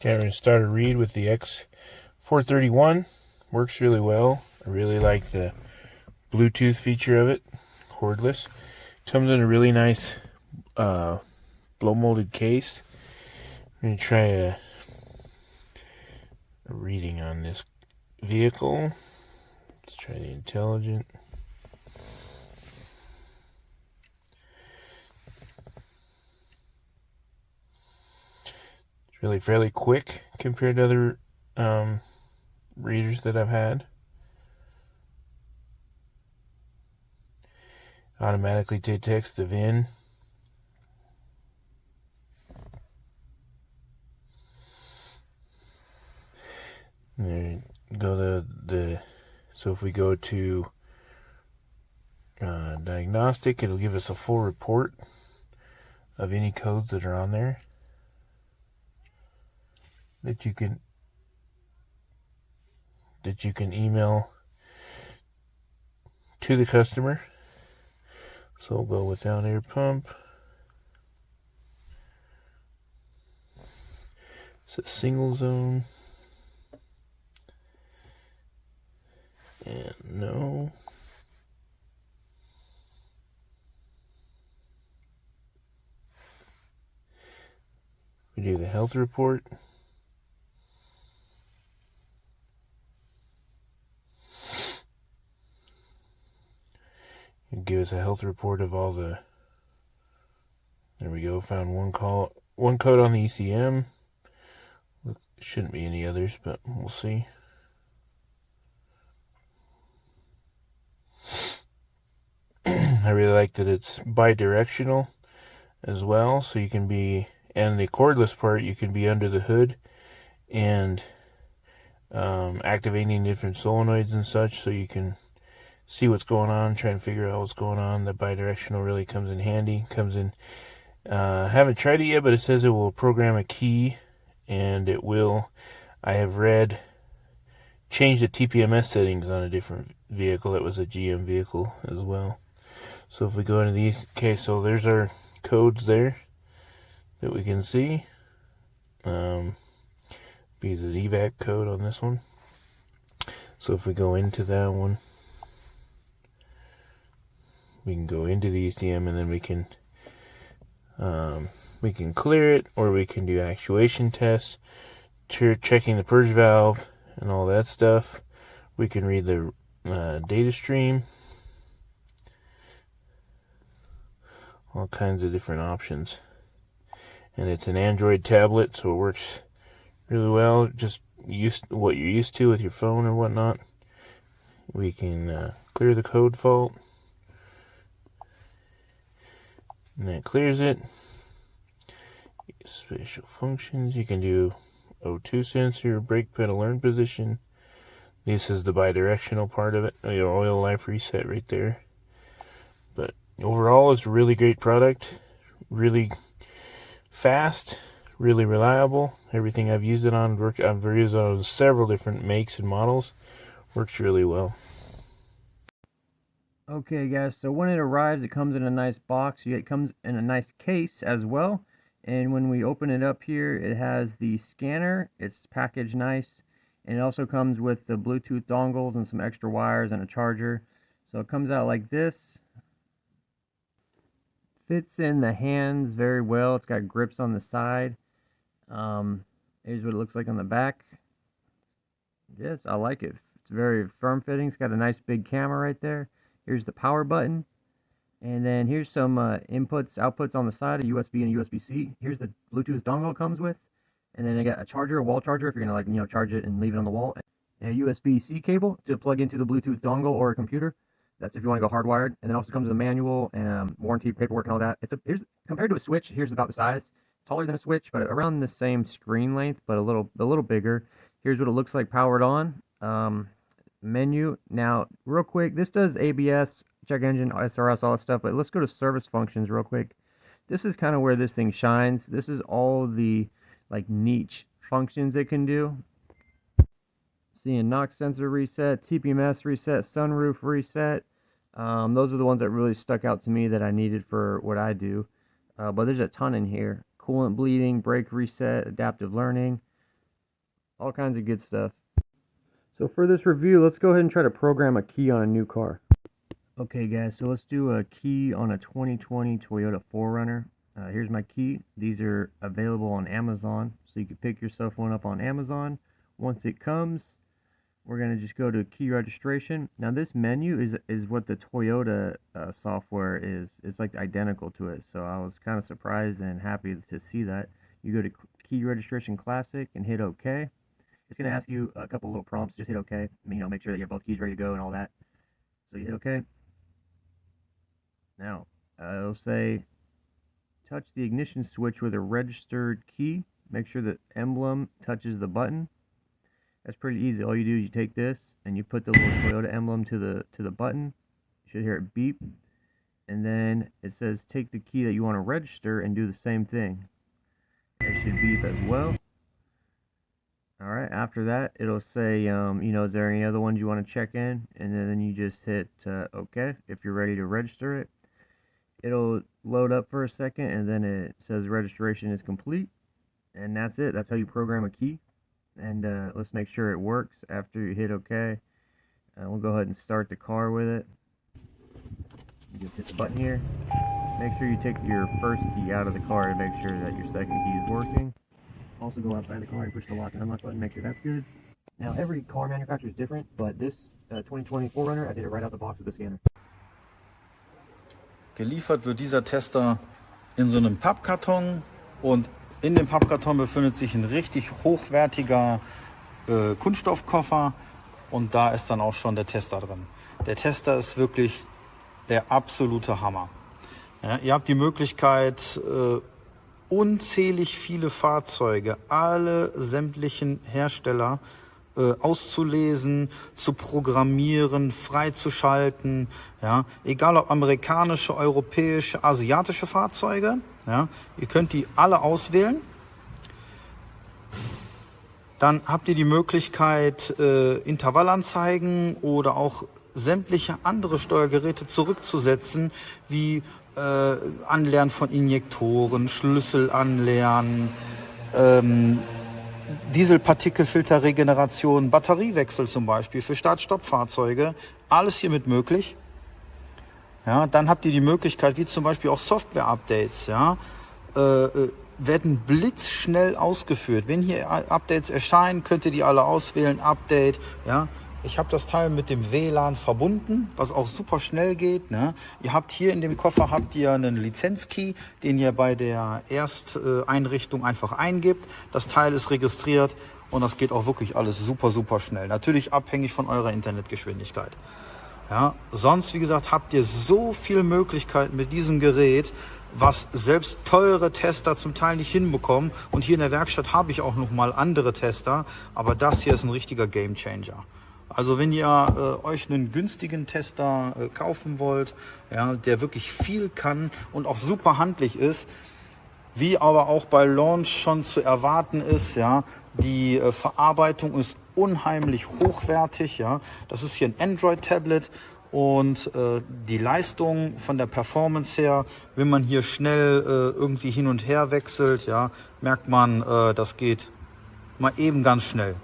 Okay, we're going to start a read with the X431. Works really well. I really like the Bluetooth feature of it. Cordless. Comes in a really nice blow molded case. I'm going to try a reading on this vehicle. Let's try the intelligent. It's really fairly quick compared to other readers that I've had. Automatically detects the VIN. There go the so if we go to diagnostic, it'll give us a full report of any codes that are on there that you can email to the customer. So we'll go without air pump. It's a single zone. And no. We do the health report. It gives us a health report of all the. There we go. Found one code on the ECM. Shouldn't be any others, but we'll see. I really like that it's bi-directional as well, so you can be, and the cordless part, you can be under the hood and activating different solenoids and such, so you can see what's going on, try and figure out what's going on. The bi-directional really comes in handy. Haven't tried it yet, but it says it will program a key, and it will. I have read change the TPMS settings on a different vehicle that was a GM vehicle as well. So if we go into these, okay, so there's our codes there that we can see. Be the evac code on this one. So if we go into that one, we can go into the ECM, and then we can clear it, or we can do actuation tests, checking the purge valve and all that stuff. We can read the data stream. All kinds of different options. And it's an Android tablet, so it works really well. Just what you're used to with your phone or whatnot. We can clear the code fault. And that clears it. Special functions. You can do O2 sensor, brake pedal learn position. This is the bi-directional part of it. Your oil life reset right there. But overall, it's a really great product. Really fast, really reliable. Everything I've used it on, I've used it on several different makes and models. Works really well. Okay guys, so when it arrives, it comes in a nice box. It comes in a nice case as well. And when we open it up here, it has the scanner. It's packaged nice. And it also comes with the Bluetooth dongles and some extra wires and a charger. So it comes out like this. Fits in the hands very well. It's got grips on the side. Here's what it looks like on the back. Yes, I like it. It's very firm fitting. It's got a nice big camera right there. Here's the power button. And then here's some outputs on the side, a USB and a USB-C. Here's the Bluetooth dongle it comes with. And then I got a charger, a wall charger, if you're gonna charge it and leave it on the wall. And a USB-C cable to plug into the Bluetooth dongle or a computer. That's if you want to go hardwired. And then also comes with a manual and warranty paperwork and all that. Here's compared to a Switch, here's about the size. Taller than a Switch, but around the same screen length, but a little bigger. Here's what it looks like powered on. Menu. Now, real quick, this does ABS, check engine, SRS, all that stuff, but let's go to service functions real quick. This is kind of where this thing shines. This is all the niche functions it can do. Seeing knock sensor reset, TPMS reset, sunroof reset. Those are the ones that really stuck out to me that I needed for what I do. But there's a ton in here. Coolant bleeding, brake reset, adaptive learning. all kinds of good stuff. So for this review, let's go ahead and try to program a key on a new car. Okay guys, so let's do a key on a 2020 Toyota 4Runner. Here's my key. These are available on Amazon, so you can pick yourself one up on Amazon. Once it comes, we're going to just go to key registration. Now this menu is what the Toyota software is. It's like identical to it, so I was kind of surprised and happy to see that. You go to key registration classic and hit OK. It's going to ask you a couple little prompts. Just hit OK. Make sure that you have both keys ready to go and all that. So you hit OK. Now, it'll say, touch the ignition switch with a registered key. Make sure the emblem touches the button. That's pretty easy. All you do is you take this and you put the little Toyota emblem to the button. You should hear it beep. And then it says take the key that you want to register and do the same thing. It should beep as well. Alright, after that, it'll say, is there any other ones you want to check in? And then you just hit OK if you're ready to register it. It'll load up for a second, and then it says registration is complete. And that's it. That's how you program a key. And let's make sure it works after you hit OK. We'll go ahead and start the car with it. You just hit the button here. Make sure you take your first key out of the car to make sure that your second key is working. Also go outside the car and push the lock and unlock button, make sure that's good. Now every car manufacturer is different, but this 2020 4Runner, I did it right out the box with the scanner. Geliefert wird dieser Tester in so einem Pappkarton und in dem Pappkarton befindet sich ein richtig hochwertiger Kunststoffkoffer und da ist dann auch schon der Tester drin. Der Tester ist wirklich der absolute Hammer. Ja, ihr habt die Möglichkeit, unzählig viele Fahrzeuge, alle sämtlichen Hersteller auszulesen, zu programmieren, freizuschalten, ja, egal ob amerikanische, europäische, asiatische Fahrzeuge, ja, ihr könnt die alle auswählen. Dann habt ihr die Möglichkeit, Intervallanzeigen oder auch sämtliche andere Steuergeräte zurückzusetzen, wie Anlernen von Injektoren, Schlüssel anlernen, Dieselpartikelfilterregeneration, Batteriewechsel zum Beispiel für Start-Stopp-Fahrzeuge, alles hiermit möglich. Ja, dann habt ihr die Möglichkeit, wie zum Beispiel auch Software-Updates, ja, werden blitzschnell ausgeführt. Wenn hier Updates erscheinen, könnt ihr die alle auswählen, Update, ja. Ich habe das Teil mit dem WLAN verbunden, was auch super schnell geht. Ne? Ihr habt hier in dem Koffer einen Lizenzkey, den ihr bei der Ersteinrichtung einfach eingibt. Das Teil ist registriert und das geht auch wirklich alles super, super schnell. Natürlich abhängig von eurer Internetgeschwindigkeit. Ja? Sonst, wie gesagt, habt ihr so viele Möglichkeiten mit diesem Gerät, was selbst teure Tester zum Teil nicht hinbekommen. Und hier in der Werkstatt habe ich auch noch mal andere Tester, aber das hier ist ein richtiger Gamechanger. Also wenn ihr euch einen günstigen Tester kaufen wollt, ja, der wirklich viel kann und auch super handlich ist, wie aber auch bei Launch schon zu erwarten ist, ja, die Verarbeitung ist unheimlich hochwertig, ja. Das ist hier ein Android-Tablet und die Leistung von der Performance her, wenn man hier schnell irgendwie hin und her wechselt, ja, merkt man, das geht mal eben ganz schnell.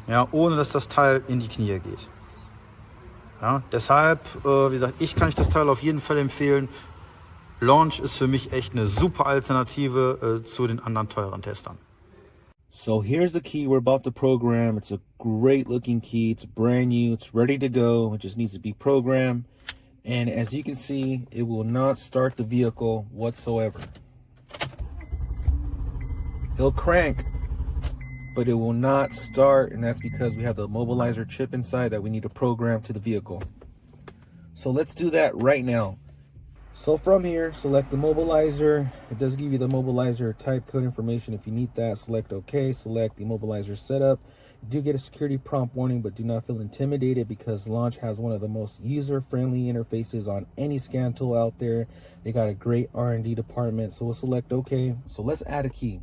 Ja, ohne dass das Teil in die Knie geht. Ja, deshalb, wie gesagt, kann ich das Teil auf jeden Fall empfehlen. Launch ist für mich echt eine super Alternative zu den anderen teuren Testern. So here's the key we're about to program. It's a great looking key. It's brand new. It's ready to go. It just needs to be programmed. And as you can see, it will not start the vehicle whatsoever. It'll crank, but it will not start, and that's because we have the mobilizer chip inside that we need to program to the vehicle. So let's do that right now. So from here, select the mobilizer. It does give you the mobilizer type code information. If you need that, select OK. Select the mobilizer setup. You do get a security prompt warning, but do not feel intimidated because Launch has one of the most user-friendly interfaces on any scan tool out there. They got a great R&D department, so we'll select OK. So let's add a key.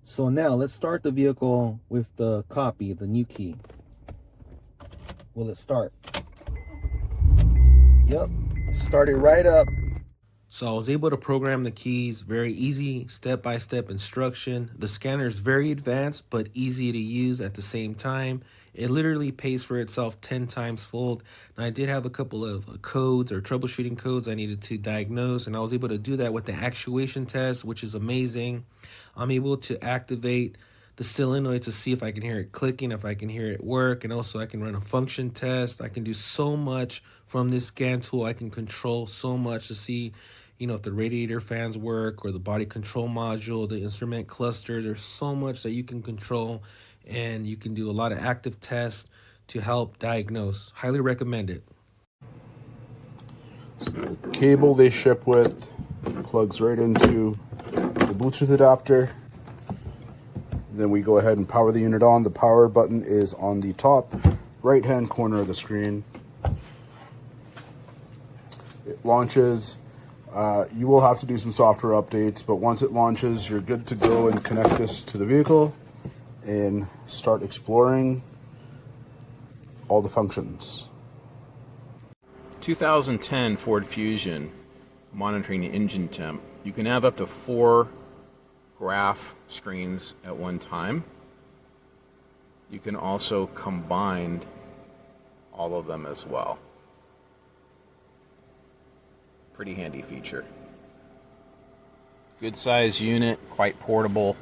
So now let's start the vehicle with the copy, the new key. Will it start? Yep, started right up. So I was able to program the keys, very easy step-by-step instruction. The scanner is very advanced, but easy to use at the same time. It literally pays for itself 10 times fold. And I did have a couple of codes or troubleshooting codes I needed to diagnose, and I was able to do that with the actuation test, which is amazing. I'm able to activate the solenoid to see if I can hear it clicking, if I can hear it work, and also I can run a function test. I can do so much from this scan tool. I can control so much to see, if the radiator fans work or the body control module, the instrument cluster. There's so much that you can control, and you can do a lot of active tests to help diagnose. Highly recommend it. So the cable they ship with plugs right into the Bluetooth adapter. Then we go ahead and power the unit on. The power button is on the top right hand corner of the screen. It launches. You will have to do some software updates, but once it launches, you're good to go and connect this to the vehicle and start exploring all the functions. 2010 Ford Fusion, monitoring engine temp. You can have up to 4 graph screens at one time. You can also combine all of them as well. Pretty handy feature. Good size unit, quite portable.